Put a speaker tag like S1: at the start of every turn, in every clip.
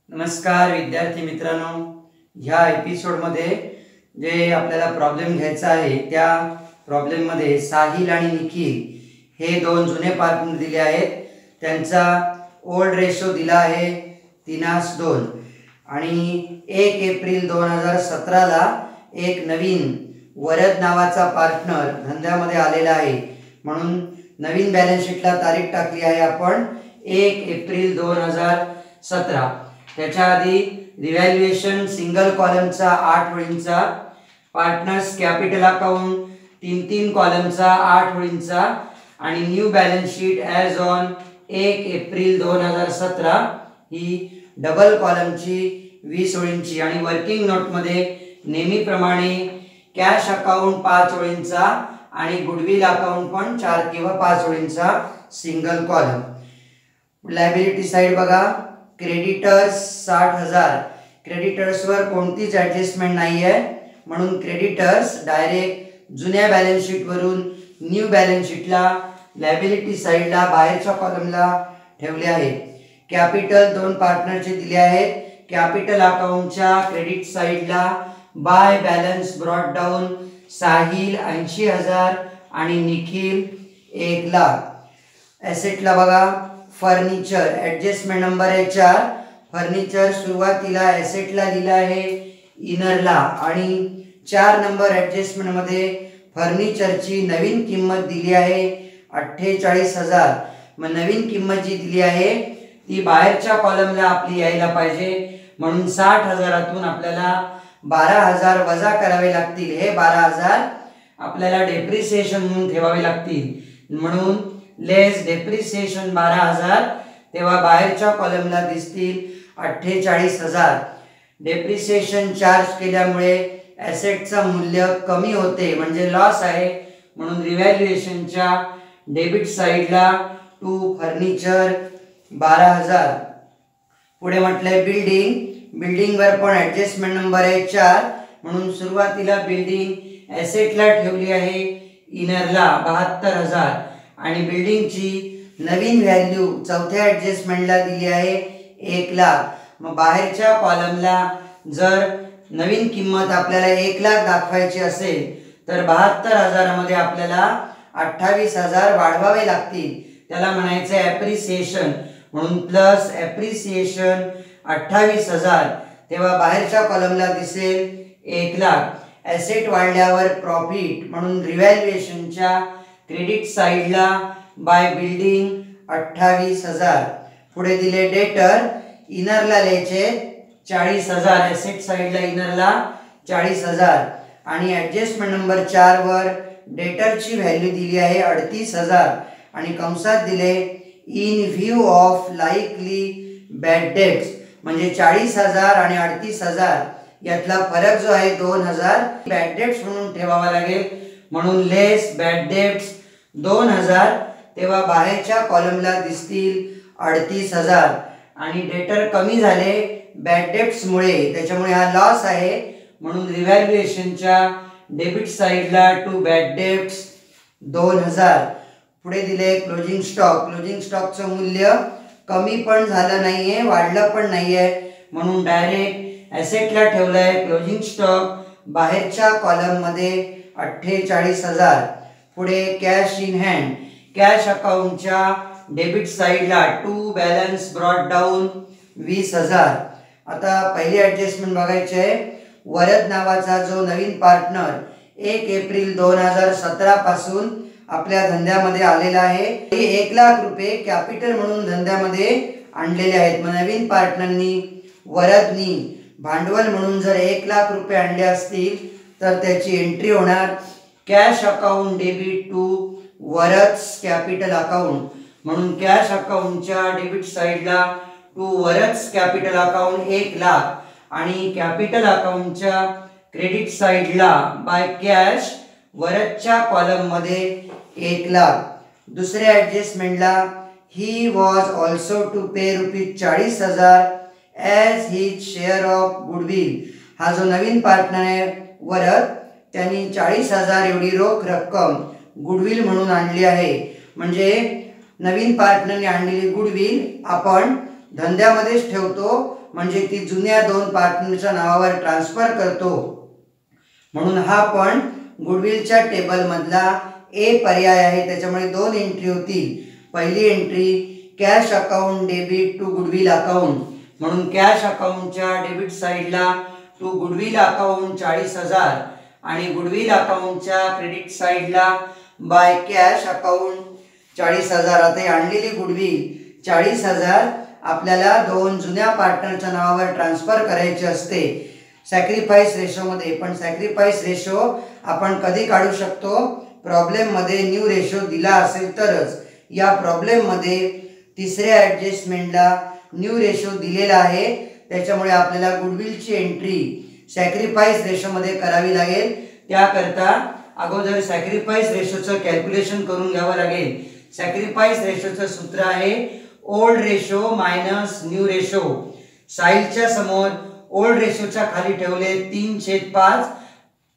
S1: नमस्कार विद्यार्थी मित्रांनो, ह्या एपिसोडमध्ये जे आपल्याला प्रॉब्लेम घ्यायचा आहे त्या प्रॉब्लेममध्ये साहिल आणि निखिल हे दोन जुने पार्टनर दिले आहेत. त्यांचा ओल्ड रेशो दिला आहे 3:2 आणि 1 एप्रिल 2017ला एक नवीन वरद नावाचा पार्टनर धंद्यामध्ये आलेला आहे. म्हणून नवीन बॅलन्स शीटला तारीख टाकली आहे आपण 1 एप्रिल 2017. त्याच्या आधी रिव्हॅल्युएशन सिंगल कॉलमचा 8 ओळींचा, पार्टनर्स कॅपिटल अकाउंट 3 कॉलमचा 8 ओळींचा आणि new balance sheet as on 1 April 2017 ही डबल कॉलमची 20 ओळींची आणि वर्किंग नोटमध्ये नेहमीप्रमाणे कॅश अकाउंट 5 ओळींचा आणि गुडविल अकाउंट पण 4 किंवा 5 ओळींचा सिंगल कॉलम. लायबिलिटी साइड बघा, क्रेडिटर्स 60,000. क्रेडिटर्सवर कोणतीच ॲडजस्टमेंट नाही आहे म्हणून क्रेडिटर्स डायरेक्ट जुन्या बॅलन्स शीटवरून न्यू बॅलन्स शीटला लायबिलिटी साइडला बाहेरच्या कॉलमला ठेवले आहे. कॅपिटल दोन पार्टनरचे दिले आहेत. कॅपिटल अकाउंटच्या क्रेडिट साइडला by balance brought down Sahil 80,000 आणि निखिल 1,00,000. ॲसेटला बघा, फर्निचर ॲडजस्टमेंट नंबर आहे 4. फर्निचर सुरुवातीला ॲसेटला लिहिलं आहे इनरला आणि 4 नंबर ॲडजस्टमेंटमध्ये फर्निचरची नवीन किंमत दिली आहे 48,000. मग नवीन किंमत जी दिली आहे ती बाहेरच्या कॉलमला आपली यायला पाहिजे म्हणून 60,000तून आपल्याला 12,000 वजा करावे लागतील. हे 12,000 आपल्याला डेप्रिसिएशन म्हणून ठेवावे लागतील म्हणून लेस डेप्रिसिएशन 12,000. तेव्हा बाहेरच्या कॉलमला दिसतील 48,000. डेप्रिसिएशन चार्ज केल्यामुळे ॲसेटचं मूल्य कमी होते म्हणजे लॉस आहे म्हणून रिव्हॅल्युएशनच्या डेबिट साइडला टू फर्निचर 12,000. पुढे म्हटलंय बिल्डिंगवर पण ॲडजस्टमेंट नंबर आहे 4 म्हणून सुरुवातीला बिल्डिंग ॲसेटला ठेवली आहे इनरला 72,000 आणि बिल्डिंगची नवीन व्हॅल्यू चौथ्या ॲडजस्टमेंटला दिली आहे 1,00,000. मग बाहेरच्या कॉलमला जर नवीन किंमत आपल्याला 1,00,000 दाखवायची असेल तर 72,000 मध्ये आपल्याला 28,000 वाढवावे लागतील. त्याला म्हणायचं ॲप्रिसिएशन म्हणून प्लस ॲप्रिसिएशन 28,000. तेव्हा बाहेरच्या कॉलमला दिसेल 1,00,000. ॲसेट वाढल्यावर प्रॉफिट म्हणून रिव्हॅल्युएशनच्या क्रेडिट साइडला बाय बिल्डिंग 28,000. पुढे दिले डेटर इनरला लिहायचे 40,000. ॲसेट साइडला इनरला 40,000 आणि ॲडजस्टमेंट नंबर 4 वर डेटरची व्हॅल्यू दिली आहे 38,000 आणि कंसात दिले in view of likely bad debts म्हणजे 40,000 आणि 38,000 यातला फरक जो आहे 2,000 बॅड डेट्स म्हणून ठेवावा लागेल म्हणून लेस बॅड डेट्स 2,000. तेव्हा बाहेरच्या कॉलमला दिसतील 38,000 आणि डेटर कमी झाले बॅड डेट्समुळे त्याच्यामुळे हा लॉस आहे म्हणून रिव्हॅल्युएशनच्या डेबिट साइडला टू बॅड डेट्स 2,000. पुढे दिले क्लोजिंग स्टॉकचं मूल्य कमी पण झालं नाहीये वाढलं पण नाहीये म्हणून डायरेक्ट ॲसेटला ठेवलं आहे क्लोजिंग स्टॉक बाहेरच्या कॉलममध्ये 48,000. पुढे कॅश इन हँड कॅश अकाउंटच्या डेबिट साइडला टू बॅलन्स ब्रॉट डाऊन 20,000. आता पहिली ॲडजस्टमेंट बघायची आहे. वरद नावाचा जो नवीन पार्टनर 1 एप्रिल 2017 पासून आपल्या धंद्यामध्ये आलेला आहे. 1,00,000 रुपये कॅपिटल म्हणून धंद्यामध्ये आणलेले आहेत. मग नवीन पार्टनरनी वरदनी भांडवल म्हणून जर 1,00,000 रुपये आणले असतील तर त्याची एंट्री होणार cash account debit to Varad's capital account म्हणून कॅश अकाउंटच्या डेबिट साइडला टू वरद्स कॅपिटल अकाउंट 1,00,000 आणि कॅपिटल अकाउंटच्या क्रेडिट साइडला बाय कॅश वरदच्या कॉलममध्ये 1,00,000. दुसऱ्या ॲडजस्टमेंटला he was also to pay ₹40,000 as his share of goodwill. हा जो नवीन पार्टनर आहे वरद त्यांनी 40,000 एवढी रोख रक्कम गुडविल म्हणून आणली आहे. म्हणजे नवीन पार्टनरने आणलेली गुडविल आपण धंद्यामध्येच ठेवतो म्हणजे ती जुन्या दोन पार्टनरच्या नावावर ट्रान्सफर करतो, म्हणून हा पण गुडविलच्या टेबलमधला ए पर्याय आहे. त्याच्यामुळे दोन एंट्री होतील. पहिली entry cash account debit to goodwill account, म्हणून कॅश अकाउंटच्या डेबिट साईडला टू गुडविल अकाउंट 40,000 आणि गुडविल अकाउंटच्या क्रेडिट साईडला बाय कॅश अकाउंट 40,000. आता आणलेली गुडविल 40,000 आपल्याला दोन जुन्या पार्टनरच्या नावावर ट्रान्सफर करायचे असते सॅक्रिफाईस रेशोमध्ये. पण सॅक्रिफाईस रेशो आपण कधी काढू शकतो? प्रॉब्लेममध्ये न्यू रेशो दिला असेल तरच. या प्रॉब्लेममध्ये तिसऱ्या ॲडजस्टमेंटला न्यू रेशो दिलेला आहे, त्याच्यामुळे आपल्याला गुडविलची एंट्री सॅक्रिफाईस रेशोमध्ये करावी लागेल. त्याकरता अगोदर सॅक्रिफाईस रेशोचं कॅल्क्युलेशन करून घ्यावं लागेल. सॅक्रिफाईस रेशोचं सूत्र आहे old ratio minus new ratio. साईलच्या समोर ओल्ड रेशोच्या खाली ठेवले 3/5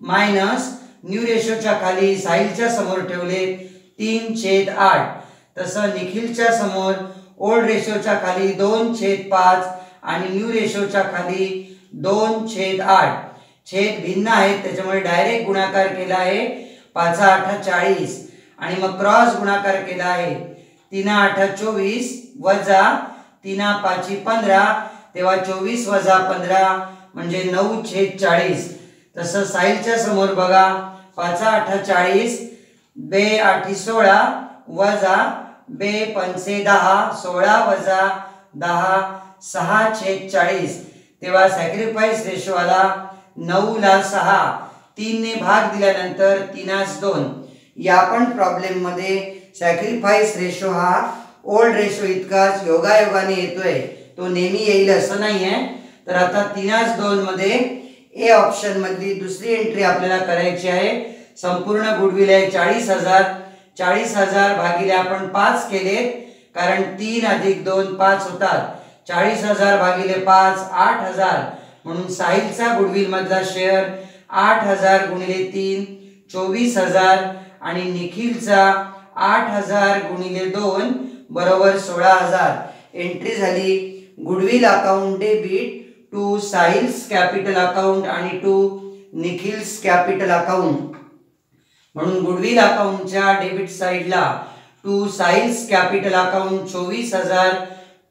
S1: मायनस न्यू रेशोच्या खाली साहिलच्या समोर ठेवले 3/8. तसं निखिलच्या समोर ओल्ड रेशोच्या खाली 2/5 आणि न्यू रेशोच्या खाली 2/8. छेद भिन्न आहेत त्याच्यामुळे डायरेक्ट गुणाकार केला आहे. 5×8 40 आणि मग क्रॉस गुणाकार केला आहे. 3×8 24 वजा 3×5 15, तेव्हा 24 वजा 15 म्हणजे 9/40. तसं साहिलच्या समोर बघा 5×8 40, 2×8 16 वजा 2×5 10, 16 वजा 10 6/40. तेव्हा सॅक्रिफाईस रेशो आला 9ला 6. 3 ने भाग दिल्यानंतर 3/2. या पण प्रॉब्लेम मध्ये सॅक्रिफाईस रेशो हा ओल्ड रेशो इतकाच योगायोगाने येतोय. तो नेहमी येईल असं नाहीये. तर आता 3/2 मध्ये ए ऑप्शन मधली दुसरी एंट्री आपल्याला करायची आहे. संपूर्ण गुडविल आहे 40,000. 40,000 भागिले आपण 5 केले, कारण 3 + 2 5 होतात. 40,000 भागिले 5 8,000, म्हणून साहिलचा गुडविल मधला शेअर 8,000 गुणिले 3 24,000 आणि निखिलचा 8,000 गुणिले 2 बरोबर 16,000. एंट्री झाली goodwill account debit to Sahil's capital account आणि टू निखिल्स कॅपिटल अकाउंट. म्हणून गुडविल अकाउंटच्या डेबिट साइडला to Sahil's capital account 24,000,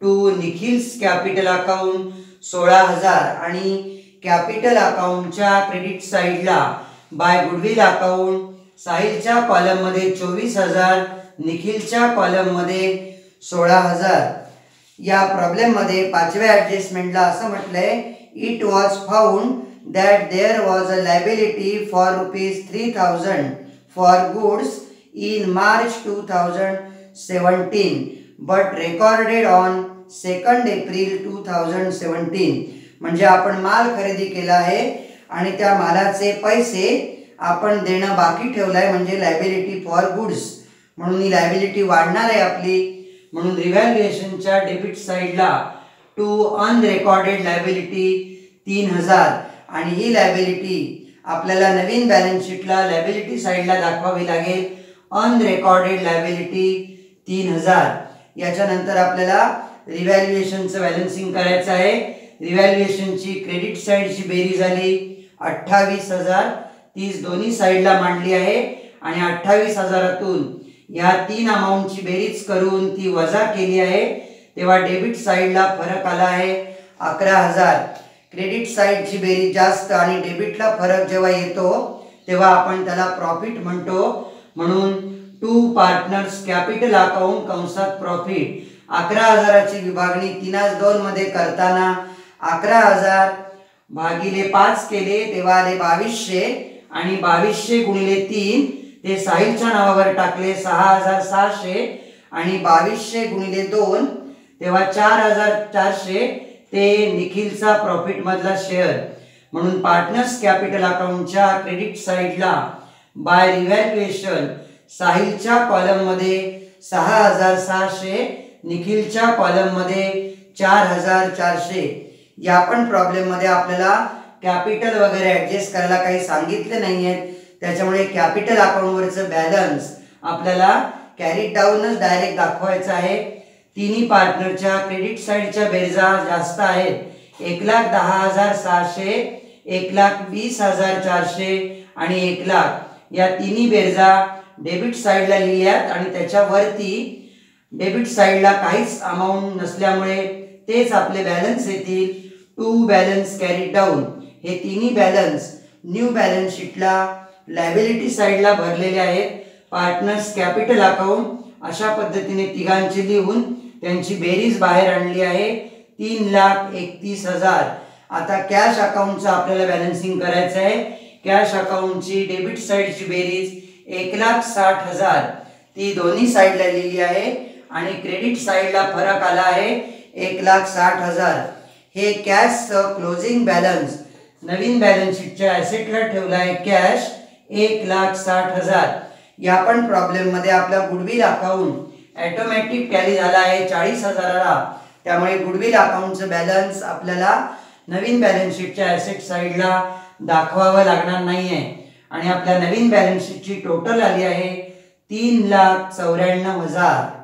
S1: to Nikhil's capital account 16,000 आणि कॅपिटल अकाउंटच्या क्रेडिट साइडला बाय गुडविल अकाउंट साहिलच्या कॉलम मध्ये 24,000, निखिलच्या कॉलम मध्ये 16,000. या प्रॉब्लेम मध्ये पाचव्या ॲडजस्टमेंटला असं म्हटलंय it was found that there was a liability for ₹3,000 for goods in March 2017 but recorded on 2 April 2017. म्हणजे आपण माल खरेदी केला आहे आणि त्या मालाचे पैसे आपण देणं बाकी ठेवलंय, म्हणजे लायबिलिटी फॉर गुड्स. म्हणून ही लायबिलिटी वाढणार आहे आपली. म्हणून रिव्हॅल्युएशनच्या डेबिट साइडला टू अनरेकॉर्डेड लायबिलिटी 3,000 आणि ही लायबिलिटी आपल्याला नवीन बॅलन्स शीटला लायबिलिटी साइडला दाखवावी लागेल. अनरेकॉर्डेड लायबिलिटी 3,000. याच्यानंतर आपल्याला रिव्हॅल्युएशनचं बॅलन्सिंग करायचं आहे. रिव्हॅल्युएशनची क्रेडिट साइडची बेरीज झाली 28,000. तीच दोन्ही साइडला मांडली आहे आणि 28,000तून या 3 अमाऊंटची बेरीज करून ती वजा केली आहे. तेव्हा डेबिट साइडला फरक आला आहे 11,000. क्रेडिट साइडची बेरीज जास्त आणि डेबिटला फरक जेव्हा येतो तेव्हा आपण त्याला प्रॉफिट म्हणतो. म्हणून टू पार्टनर्स कॅपिटल अकाउंट कंसात प्रॉफिट 11,000ची विभागणी 3/2 मध्ये करताना 11,000 भागिले 5 केले तेव्हा आले 2200 आणि 2200 गुणिले 3 ते साहिलच्या नावावर टाकले 6,600 आणि 2200 गुणिले 2 तेव्हा 4,400 ते निखिलचा प्रॉफिट मधला शेअर. म्हणून पार्टनर्स कॅपिटल अकाउंटच्या क्रेडिट साइडला बाय रिव्हॅल्युएशन साहिलच्या कॉलम मध्ये 6,600, निखिलच्या कॉलम मध्ये 4,400. या पण प्रॉब्लेम मध्ये आपल्याला कॅपिटल वगैरे ऍडजस्ट करायला काही सांगितले नाहीये, त्याच्यामुळे कॅपिटल अकाउंट वरचं बॅलन्स आपल्याला कॅरी डाऊनच डायरेक्ट दाखवायचं आहे. तिन्ही पार्टनरच्या क्रेडिट साइडच्या बेरजा जास्त आहेत 1,10,600, 1,20,400 आणि 1,00,000 या तिन्ही बेरजा डेबिट साईडला लिहिल्यात आणि त्याच्यावरती डेबिट साईडला काहीच अमाऊंट नसल्यामुळे तेच आपले बॅलन्स येतील. टू बॅलन्स कॅरी डाऊन हे तिन्ही बॅलन्स न्यू बॅलन्स शीटला लायबिलिटी साईडला भरलेले आहेत. पार्टनर्स कॅपिटल अकाउंट अशा पद्धतीने तिघांची लिहून त्यांची बेरीज बाहेर आणली आहे 3,31,000. आता कॅश अकाउंटचं आपल्याला बॅलन्सिंग करायचं आहे. कॅश अकाउंटची डेबिट साईडची बेरीज 1,60,000 ती दोन्ही साईडला लिहिली आहे आणि क्रेडिट साईडला फरक आला आहे 1,60,000. हे कॅश क्लोजिंग बॅलन्स नवीन बॅलन्स शीटच्या ॲसेटला ठेवला आहे कॅश 1,60,000. या पण प्रॉब्लेम मध्ये आपला गुडविल अकाउंट ऑटोमॅटिक टॅली झाला आहे 40,000ला. त्यामुळे गुडविल अकाउंटचं बॅलन्स आपल्याला नवीन बॅलन्स शीटच्या ॲसेट साईडला दाखवावं लागणार नाही आहे आणि आपल्या नवीन बॅलन्स शीटची टोटल आली आहे 3,94,000.